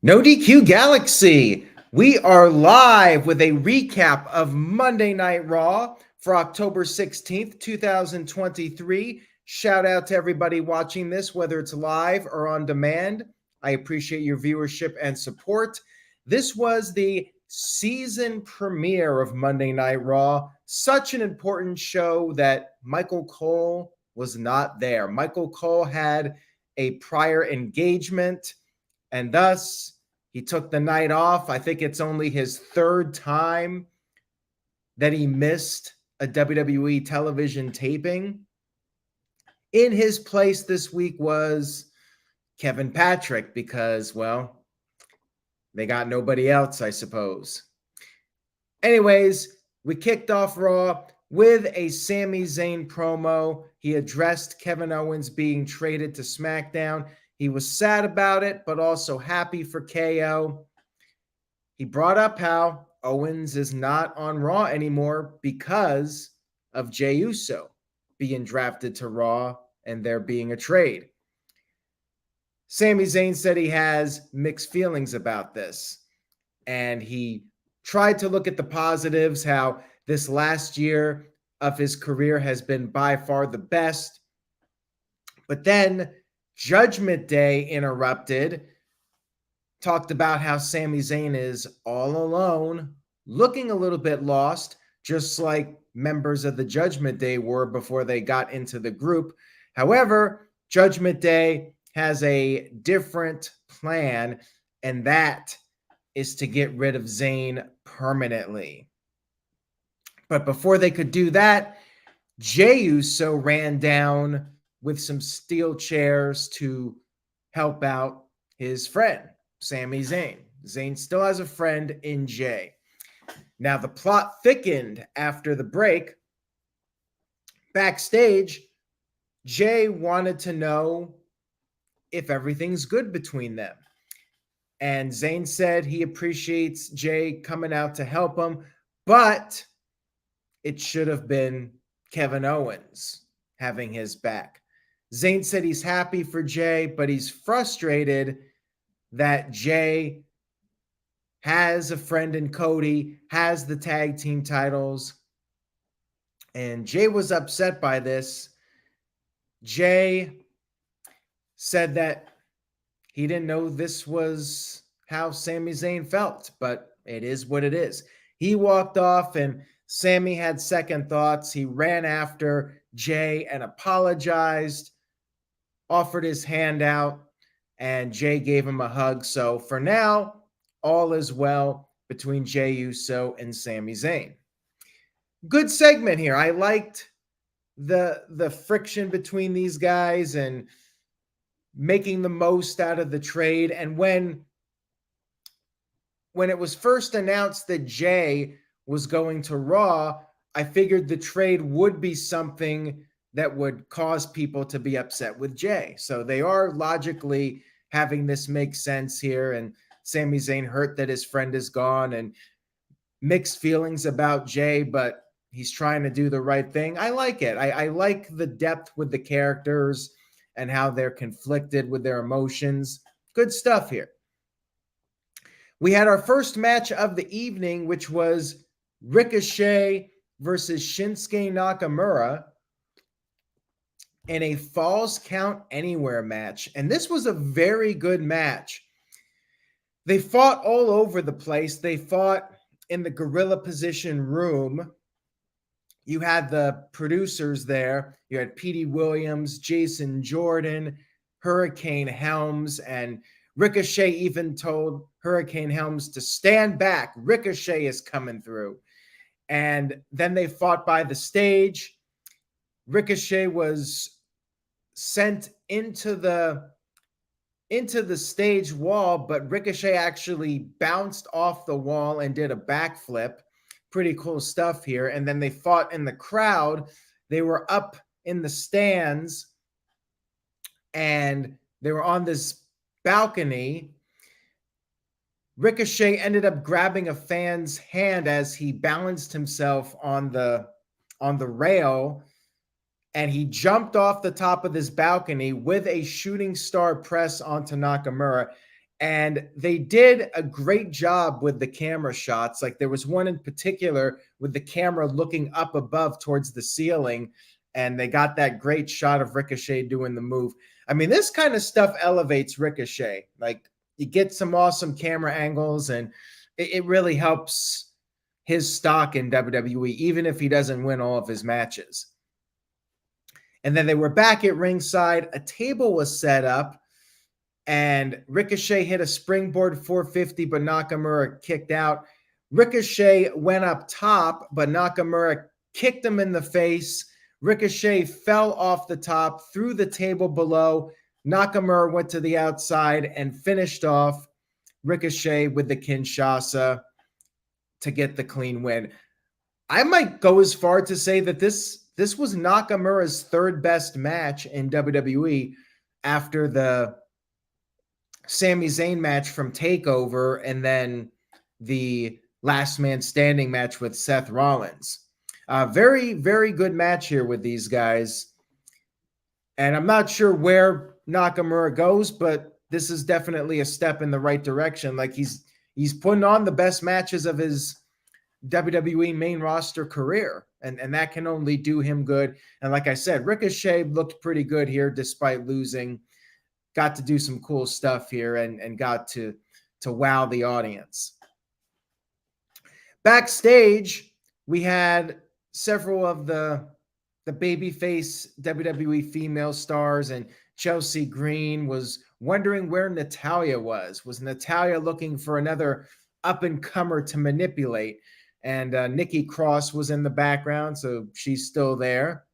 No DQ Galaxy. We are live with a recap of Monday Night Raw for October 16th, 2023. Shout out to everybody watching this, whether it's live or on demand. I appreciate your viewership and support. This was the season premiere of Monday Night Raw. Such an important show that Michael Cole was not there. Michael Cole had a prior engagement, and thus he took the night off. I think it's only his third time that he missed a WWE television taping. In his place this week was Kevin Patrick because, well, they got nobody else, I suppose. Anyways, we kicked off Raw with a Sami Zayn promo. He addressed Kevin Owens being traded to SmackDown. He was sad about it, but also happy for KO. He brought up how Owens is not on Raw anymore because of Jey Uso being drafted to Raw and there being a trade. Sami Zayn said he has mixed feelings about this, and he tried to look at the positives, how this last year of his career has been by far the best. But then Judgment Day interrupted, talked about how Sami Zayn is all alone, looking a little bit lost, just like members of the Judgment Day were before they got into the group. However, Judgment Day has a different plan, and that is to get rid of Zayn permanently. But before they could do that, Jey Uso ran down with some steel chairs to help out his friend, Sami Zayn. Zayn still has a friend in Jey. Now, the plot thickened after the break. Backstage, Jey wanted to know if everything's good between them. And Zayn said he appreciates Jey coming out to help him, but it should have been Kevin Owens having his back. Zayn said he's happy for Jey, but he's frustrated that Jey has a friend in Cody, has the tag team titles, and Jey was upset by this. Jey said that he didn't know this was how Sami Zayn felt, but it is what it is. He walked off, and Sami had second thoughts. He ran after Jey and apologized, offered his hand out, and Jey gave him a hug. So for now, all is well between Jey Uso and Sami Zayn. Good segment here. I liked the friction between these guys and making the most out of the trade. And when it was first announced that Jey was going to Raw, I figured the trade would be something that would cause people to be upset with Jey. So they are logically having this make sense here. And Sami Zayn hurt that his friend is gone and mixed feelings about Jey, but he's trying to do the right thing. I like it. I like the depth with the characters and how they're conflicted with their emotions. Good stuff here. We had our first match of the evening, which was Ricochet versus Shinsuke Nakamura in a Falls Count Anywhere match. And this was a very good match. They fought all over the place. They fought in the gorilla position room. You had the producers there. You had Petey Williams, Jason Jordan, Hurricane Helms, and Ricochet even told Hurricane Helms to stand back. Ricochet is coming through. And then they fought by the stage. Ricochet was sent into the stage wall, but Ricochet actually bounced off the wall and did a backflip. Pretty cool stuff here. And then they fought in the crowd. They were up in the stands and they were on this balcony. Ricochet ended up grabbing a fan's hand as he balanced himself on the rail, and he jumped off the top of this balcony with a shooting star press onto Nakamura. And they did a great job with the camera shots. Like there was one in particular with the camera looking up above towards the ceiling, and they got that great shot of Ricochet doing the move. I mean, this kind of stuff elevates Ricochet. Like you get some awesome camera angles, and it really helps his stock in WWE, even if he doesn't win all of his matches. And then they were back at ringside. A table was set up, and Ricochet hit a springboard 450, but Nakamura kicked out. Ricochet went up top, but Nakamura kicked him in the face. Ricochet fell off the top, through the table below. Nakamura went to the outside and finished off Ricochet with the Kinshasa to get the clean win. I might go as far to say that this was Nakamura's third best match in WWE after the Sami Zayn match from TakeOver and then the last man standing match with Seth Rollins. Very, very good match here with these guys. And I'm not sure where Nakamura goes, but this is definitely a step in the right direction. Like he's putting on the best matches of his WWE main roster career, and that can only do him good. And like I said, Ricochet looked pretty good here despite losing. Got to do some cool stuff here and got to wow the audience. Backstage, we had several of the babyface WWE female stars, and Chelsea Green was wondering where Natalya was. Was Natalya looking for another up-and-comer to manipulate? And Nikki Cross was in the background, so she's still there.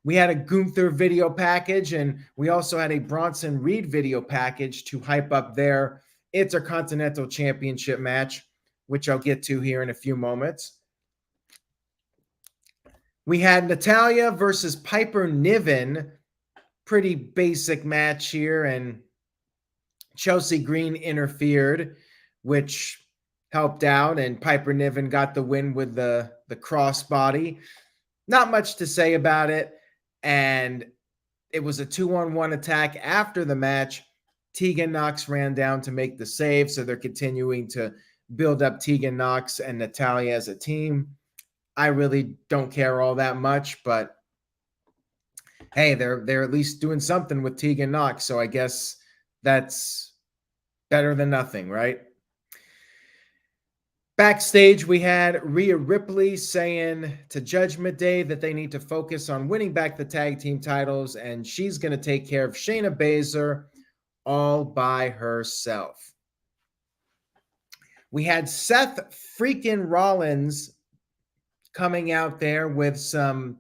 We had a Gunther video package, and we also had a Bronson Reed video package to hype up their Intercontinental Championship match, which I'll get to here in a few moments. We had Natalya versus Piper Niven. Pretty basic match here, and Chelsea Green interfered, which helped out, and Piper Niven got the win with the crossbody. Not much to say about it. And it was a 2-on-1 attack after the match. Tegan Nox ran down to make the save, so they're continuing to build up Tegan Nox and Natalya as a team. I really don't care all that much, but hey, they're at least doing something with Tegan Nox, so I guess that's better than nothing, right? Backstage, we had Rhea Ripley saying to Judgment Day that they need to focus on winning back the tag team titles, and she's going to take care of Shayna Baszler all by herself. We had Seth freaking Rollins coming out there with some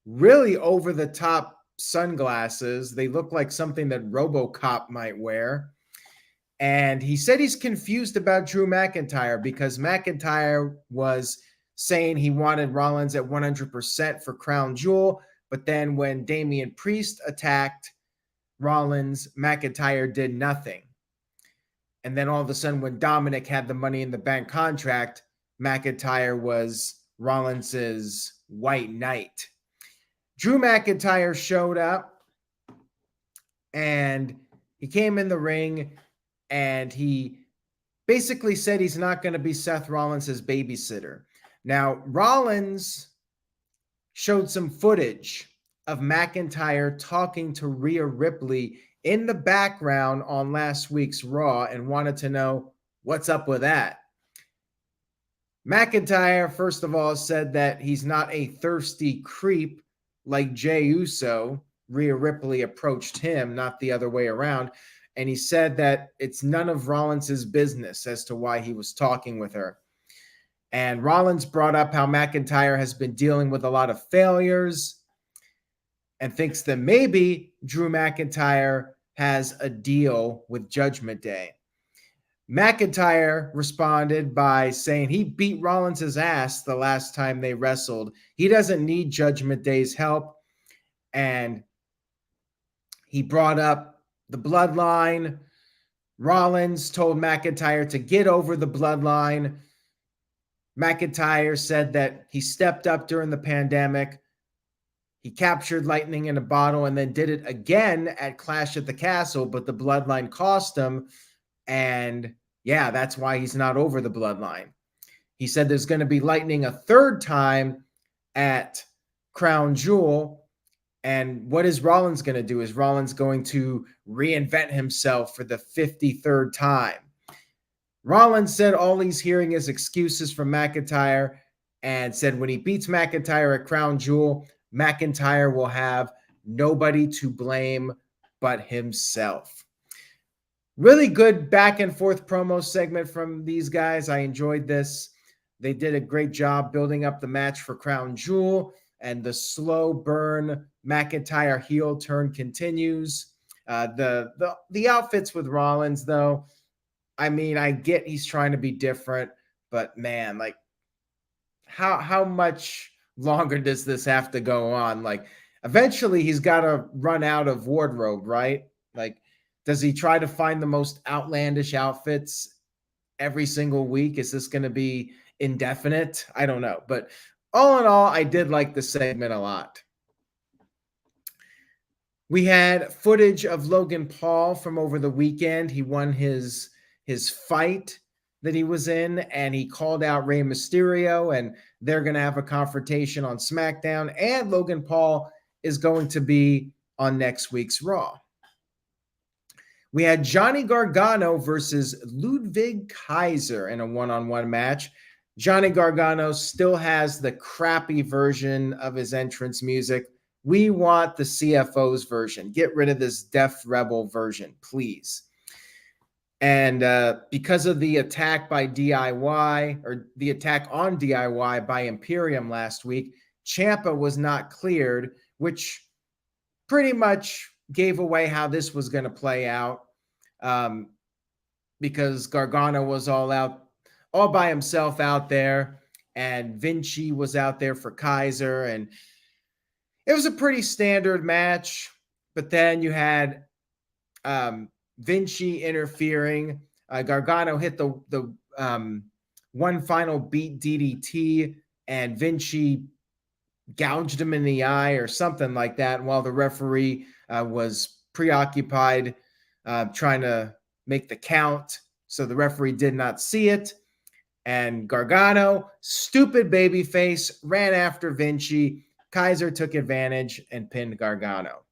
really over-the-top sunglasses. They look like something that RoboCop might wear. And he said he's confused about Drew McIntyre because McIntyre was saying he wanted Rollins at 100% for Crown Jewel. But then when Damian Priest attacked Rollins, McIntyre did nothing. And then all of a sudden when Dominic had the Money in the Bank contract, McIntyre was Rollins's white knight. Drew McIntyre showed up and he came in the ring. And he basically said he's not going to be Seth Rollins' babysitter. Now, Rollins showed some footage of McIntyre talking to Rhea Ripley in the background on last week's Raw and wanted to know what's up with that. McIntyre, first of all, said that he's not a thirsty creep like Jey Uso. Rhea Ripley approached him, not the other way around. And he said that it's none of Rollins' business as to why he was talking with her. And Rollins brought up how McIntyre has been dealing with a lot of failures and thinks that maybe Drew McIntyre has a deal with Judgment Day. McIntyre responded by saying he beat Rollins' ass the last time they wrestled. He doesn't need Judgment Day's help. And he brought up the bloodline. Rollins told McIntyre to get over the bloodline. McIntyre said that he stepped up during the pandemic. He captured lightning in a bottle and then did it again at Clash at the Castle, but the Bloodline cost him. And yeah, that's why he's not over the Bloodline. He said there's going to be lightning a third time at Crown Jewel. And what is Rollins going to do? Is Rollins going to reinvent himself for the 53rd time? Rollins said all he's hearing is excuses from McIntyre and said when he beats McIntyre at Crown Jewel, McIntyre will have nobody to blame but himself. Really good back and forth promo segment from these guys. I enjoyed this. They did a great job building up the match for Crown Jewel, and the slow burn McIntyre heel turn continues. The outfits with Rollins, though, I mean, I get he's trying to be different, but man, like how much longer does this have to go on? Like eventually he's got to run out of wardrobe, right? Like, does he try to find the most outlandish outfits every single week? Is this going to be indefinite? I don't know. But all in all, I did like the segment a lot. We had footage of Logan Paul from over the weekend. He won his fight that he was in, and he called out Rey Mysterio, and they're going to have a confrontation on SmackDown, and Logan Paul is going to be on next week's Raw. We had Johnny Gargano versus Ludwig Kaiser in a one-on-one match. Johnny Gargano still has the crappy version of his entrance music. We want the CFO's version. Get rid of this Def Rebel version, please. And because of the attack by DIY, or the attack on DIY by Imperium last week, Ciampa was not cleared, which pretty much gave away how this was going to play out, because Gargano was all by himself out there, and Vinci was out there for Kaiser, and it was a pretty standard match. But then you had Vinci interfering. Gargano hit the one final beat DDT, and Vinci gouged him in the eye or something like that, while the referee was preoccupied trying to make the count. So the referee did not see it. And Gargano, stupid babyface, ran after Vinci. Kaiser took advantage and pinned Gargano.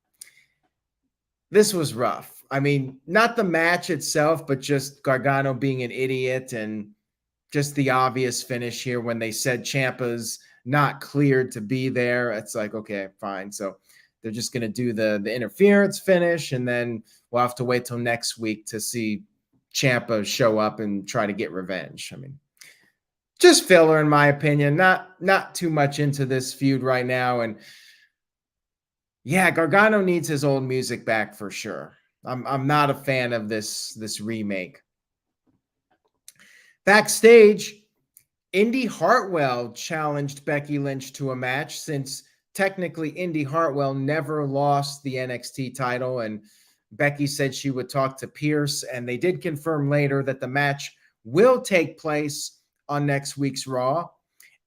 This was rough. I mean, not the match itself, but just Gargano being an idiot, and just the obvious finish here when they said Ciampa's not cleared to be there. It's like, okay, fine. So they're just going to do the interference finish, and then we'll have to wait till next week to see Ciampa show up and try to get revenge. I mean, just filler in my opinion. Not too much into this feud right now. And yeah, Gargano needs his old music back for sure. I'm not a fan of this remake. Backstage, Indy Hartwell challenged Becky Lynch to a match, since technically Indy Hartwell never lost the NXT title, and Becky said she would talk to Pierce, and they did confirm later that the match will take place on next week's Raw.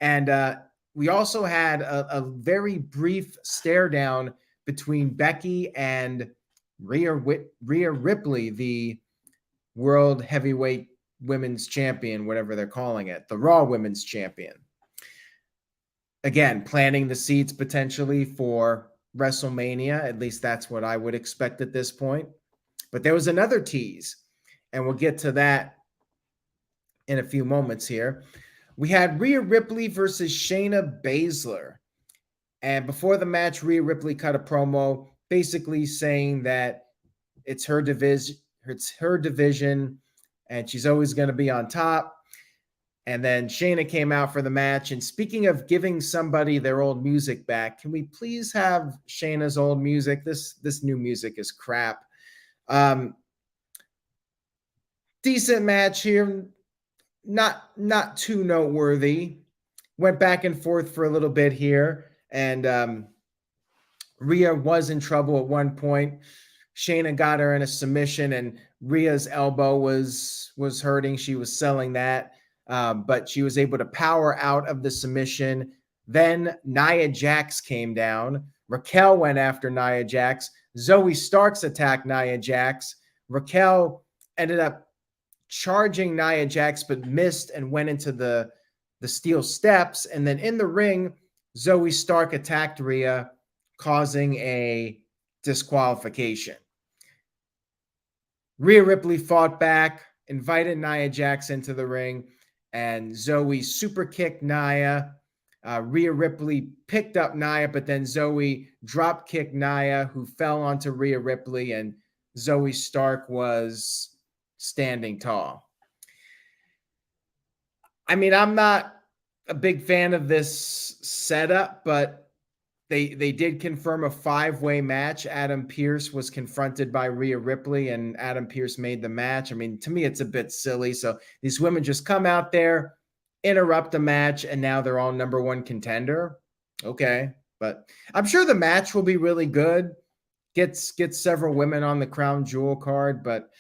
And we also had a very brief stare down between Becky and Rhea Ripley, the World Heavyweight Women's Champion, whatever they're calling it, the Raw Women's Champion. Again, planting the seeds potentially for WrestleMania. At least that's what I would expect at this point. But there was another tease, and we'll get to that in a few moments here. We had Rhea Ripley versus Shayna Baszler. And before the match, Rhea Ripley cut a promo basically saying that it's her division, and she's always going to be on top. And then Shayna came out for the match. And speaking of giving somebody their old music back, can we please have Shayna's old music? This new music is crap. Decent match here. Not too noteworthy. Went back and forth for a little bit here. And Rhea was in trouble at one point. Shayna got her in a submission, and Rhea's elbow was hurting. She was selling that. But she was able to power out of the submission. Then Nia Jax came down, Raquel went after Nia Jax. Zoe Starks attacked Nia Jax. Raquel ended up charging Nia Jax, but missed and went into the steel steps. And then in the ring, Zoe Stark attacked Rhea, causing a disqualification. Rhea Ripley fought back, invited Nia Jax into the ring, and Zoe super kicked Nia. Rhea Ripley picked up Nia, but then Zoe drop kicked Nia, who fell onto Rhea Ripley, and Zoe Stark was standing tall. I mean, I'm not a big fan of this setup, but they did confirm a 5-way match. Adam Pearce was confronted by Rhea Ripley, and Adam Pearce made the match. I mean, to me, it's a bit silly. So these women just come out there, interrupt the match, and now they're all number one contender. Okay, but I'm sure the match will be really good. Gets several women on the crown jewel card, but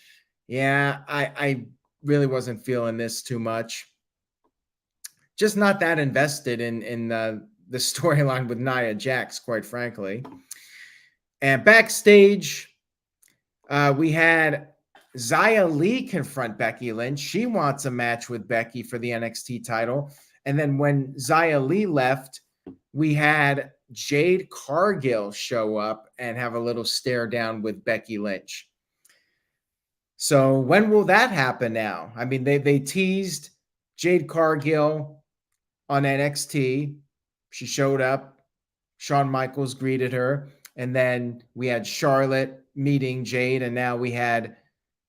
yeah, I really wasn't feeling this too much. Just not that invested in the storyline with Nia Jax, quite frankly. And backstage, we had Xia Li confront Becky Lynch. She wants a match with Becky for the NXT title. And then when Xia Li left, we had Jade Cargill show up and have a little stare down with Becky Lynch. So when will that happen now? I mean, they teased Jade Cargill on NXT. She showed up. Shawn Michaels greeted her. And then we had Charlotte meeting Jade. And now we had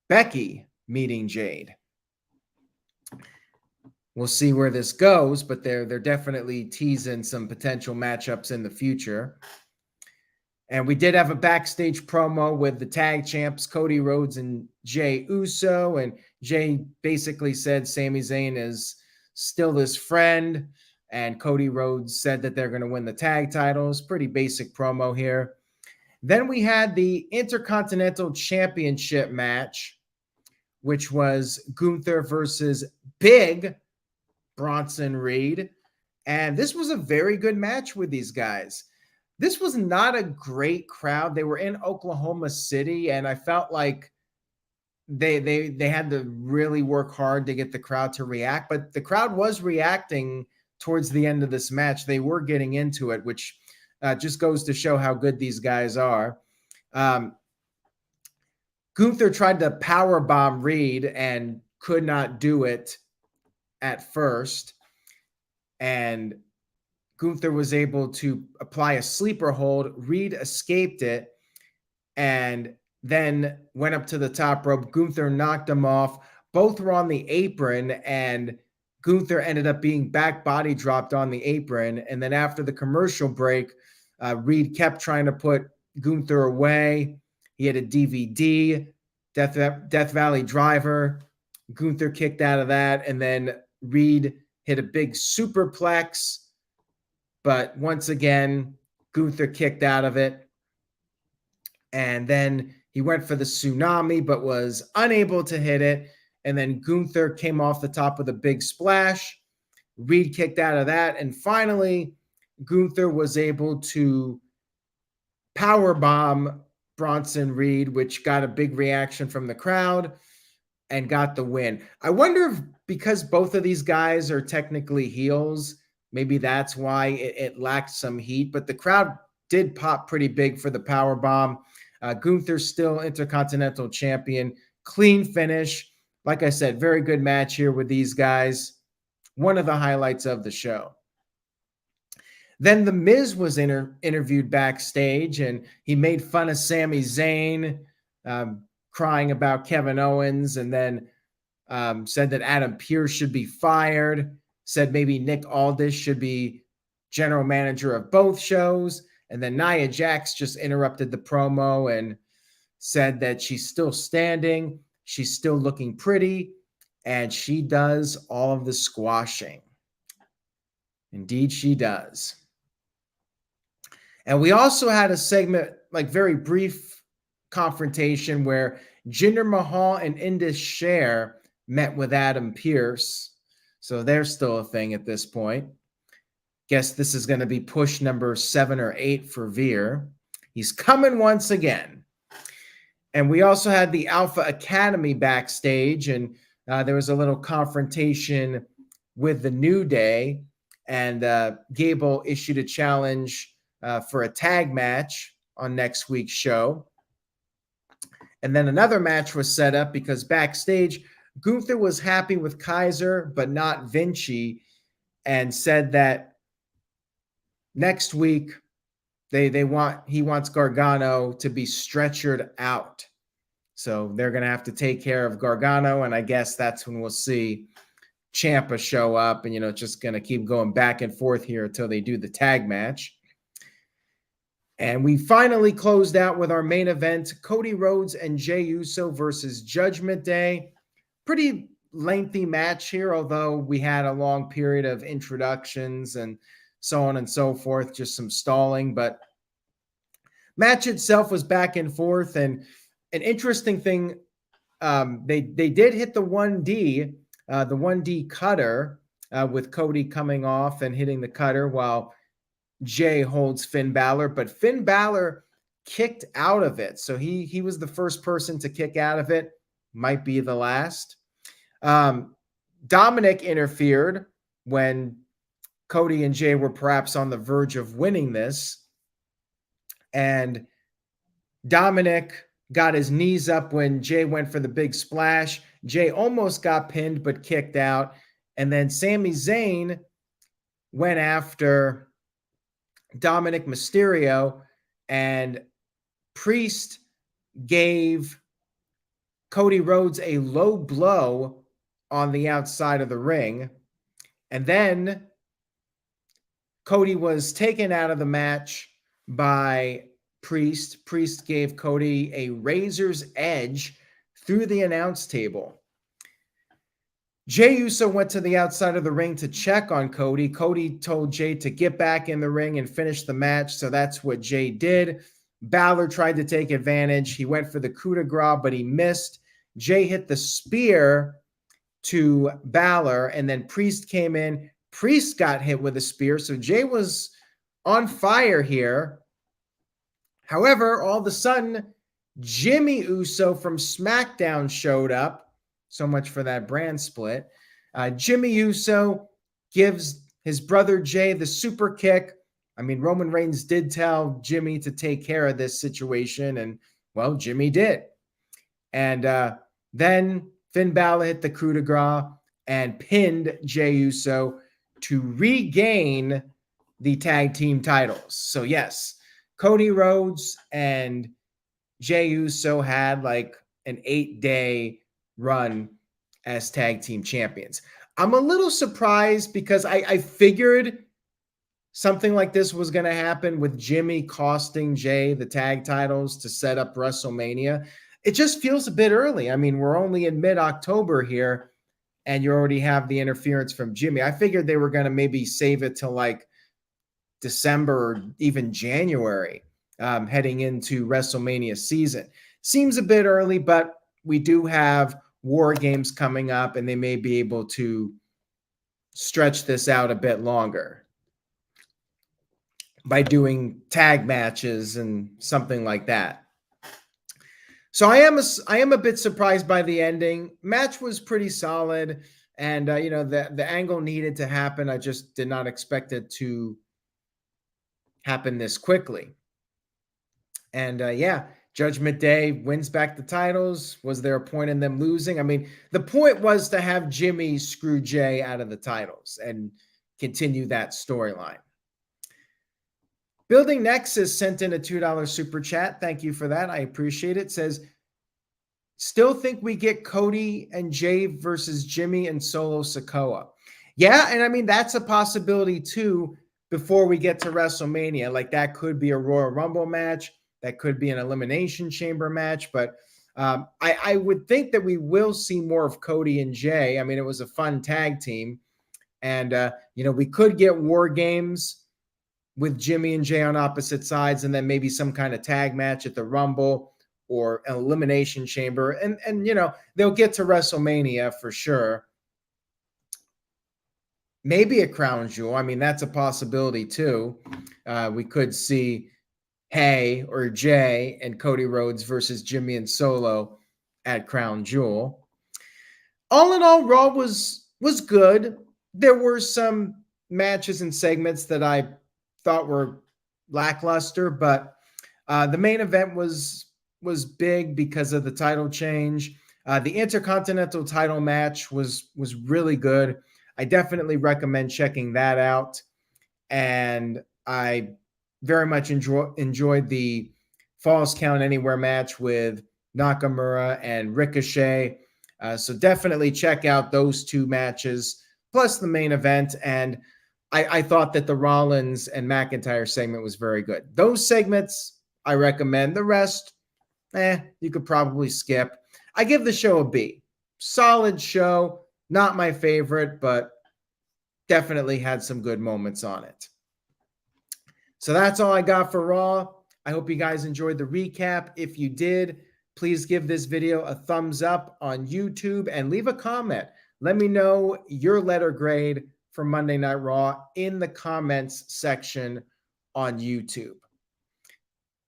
Becky meeting Jade. We'll see where this goes, but they're definitely teasing some potential matchups in the future. And we did have a backstage promo with the tag champs, Cody Rhodes and Jey Uso. And Jey basically said Sami Zayn is still his friend. And Cody Rhodes said that they're going to win the tag titles. Pretty basic promo here. Then we had the Intercontinental Championship match, which was Gunther versus Big Bronson Reed. And this was a very good match with these guys. This was not a great crowd. They were in Oklahoma City, and I felt like they had to really work hard to get the crowd to react. But the crowd was reacting towards the end of this match. They were getting into it, which just goes to show how good these guys are. Gunther tried to powerbomb Reed and could not do it at first. And Gunther was able to apply a sleeper hold. Reed escaped it and then went up to the top rope. Gunther knocked him off. Both were on the apron, and Gunther ended up being back body dropped on the apron. And then after the commercial break, Reed kept trying to put Gunther away. He had a DVD, Death Valley Driver. Gunther kicked out of that, and then Reed hit a big superplex. But once again, Gunther kicked out of it. And then he went for the tsunami, but was unable to hit it. And then Gunther came off the top with a big splash. Reed kicked out of that. And finally, Gunther was able to powerbomb Bronson Reed, which got a big reaction from the crowd and got the win. I wonder if because both of these guys are technically heels, maybe that's why it lacked some heat. But the crowd did pop pretty big for the powerbomb. Gunther's still Intercontinental Champion. Clean finish. Like I said, very good match here with these guys. One of the highlights of the show. Then The Miz was interviewed backstage, and he made fun of Sami Zayn, crying about Kevin Owens, and then said that Adam Pearce should be fired, said maybe Nick Aldis should be general manager of both shows. And then Nia Jax just interrupted the promo and said that she's still standing, she's still looking pretty, and she does all of the squashing. Indeed, she does. And we also had a segment, like very brief confrontation, where Jinder Mahal and Indus Sher met with Adam Pearce. So they're still a thing at this point. Guess this is going to be push number 7 or 8 for Veer. He's coming once again. And we also had the Alpha Academy backstage, and there was a little confrontation with the New Day, and Gable issued a challenge for a tag match on next week's show. And then another match was set up because backstage, Gunther was happy with Kaiser, but not Vinci, and said that next week he wants Gargano to be stretchered out. So they're going to have to take care of Gargano, and I guess that's when we'll see Ciampa show up, and just going to keep going back and forth here until they do the tag match. And we finally closed out with our main event, Cody Rhodes and Jey Uso versus Judgment Day. Pretty lengthy match here, although we had a long period of introductions and so on and so forth, just some stalling. But match itself was back and forth, and an interesting thing, they did hit the 1D, the 1D cutter with Cody coming off and hitting the cutter while Jay holds Finn Balor, but Finn Balor kicked out of it. So he was the first person to kick out of it, might be the last. Dominic interfered when Cody and Jay were perhaps on the verge of winning this. And Dominic got his knees up when Jay went for the big splash. Jay almost got pinned, but kicked out. And then Sami Zayn went after Dominic Mysterio, and Priest gave Cody Rhodes a low blow on the outside of the ring. And then Cody was taken out of the match by Priest. Priest gave Cody a razor's edge through the announce table. Jey Uso went to the outside of the ring to check on Cody. Cody told Jey to get back in the ring and finish the match, so that's what Jey did. Balor tried to take advantage. He went for the coup de grace, but he missed. Jey hit the spear to Balor, and then Priest came in. Priest got hit with a spear, so Jey was on fire here. However, all of a sudden, Jimmy Uso from SmackDown showed up. So much for that brand split. Jimmy Uso gives his brother Jay the super kick. I mean, Roman Reigns did tell Jimmy to take care of this situation, and, well, Jimmy did. And then Finn Balor hit the coup de grace and pinned Jey Uso to regain the tag team titles. So, yes, Cody Rhodes and Jey Uso had like an 8-day run as tag team champions. I'm a little surprised because I figured something like this was going to happen with Jimmy costing Jay the tag titles to set up WrestleMania. It just feels a bit early. I mean, we're only in mid-October here, and you already have the interference from Jimmy. I figured they were going to maybe save it till like December or even January, heading into WrestleMania season. Seems a bit early, but we do have War Games coming up, and they may be able to stretch this out a bit longer by doing tag matches and something like that. So I am a bit surprised by the ending. Match was pretty solid, and the angle needed to happen. I just did not expect it to happen this quickly. And Judgment Day wins back the titles. Was there a point in them losing? I mean, the point was to have Jimmy screw Jay out of the titles and continue that storyline. Building Nexus sent in a $2 super chat. Thank you for that. I appreciate it. Says, still think we get Cody and Jay versus Jimmy and Solo Sikoa. Yeah, and I mean, that's a possibility too before we get to WrestleMania. Like, that could be a Royal Rumble match. That could be an Elimination Chamber match. But I would think that we will see more of Cody and Jay. I mean, it was a fun tag team. And, we could get War Games with Jimmy and Jay on opposite sides, and then maybe some kind of tag match at the Rumble or an Elimination Chamber. And they'll get to WrestleMania for sure. maybe a crown jewel. I mean, that's a possibility too. We could see Hay or Jay and Cody Rhodes versus Jimmy and Solo at Crown Jewel. All in all, Raw was good. There were some matches and segments that I thought were lackluster, but the main event was big because of the title change. The Intercontinental Title match was really good. I definitely recommend checking that out, and I very much enjoyed the Falls Count Anywhere match with Nakamura and Ricochet. So definitely check out those two matches, plus the main event. And I thought that the Rollins and McIntyre segment was very good. Those segments I recommend. The rest, you could probably skip. I give the show a B. Solid show. Not my favorite, but definitely had some good moments on it. So that's all I got for Raw. I hope you guys enjoyed the recap. If you did, please give this video a thumbs up on YouTube and leave a comment. Let me know your letter grade for Monday Night Raw in the comments section on YouTube.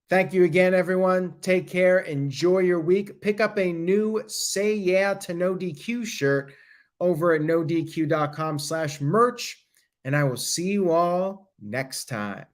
Thank you again, everyone. Take care. Enjoy your week. Pick up a new Say Yeah to No DQ shirt over at nodq.com/merch. And I will see you all next time.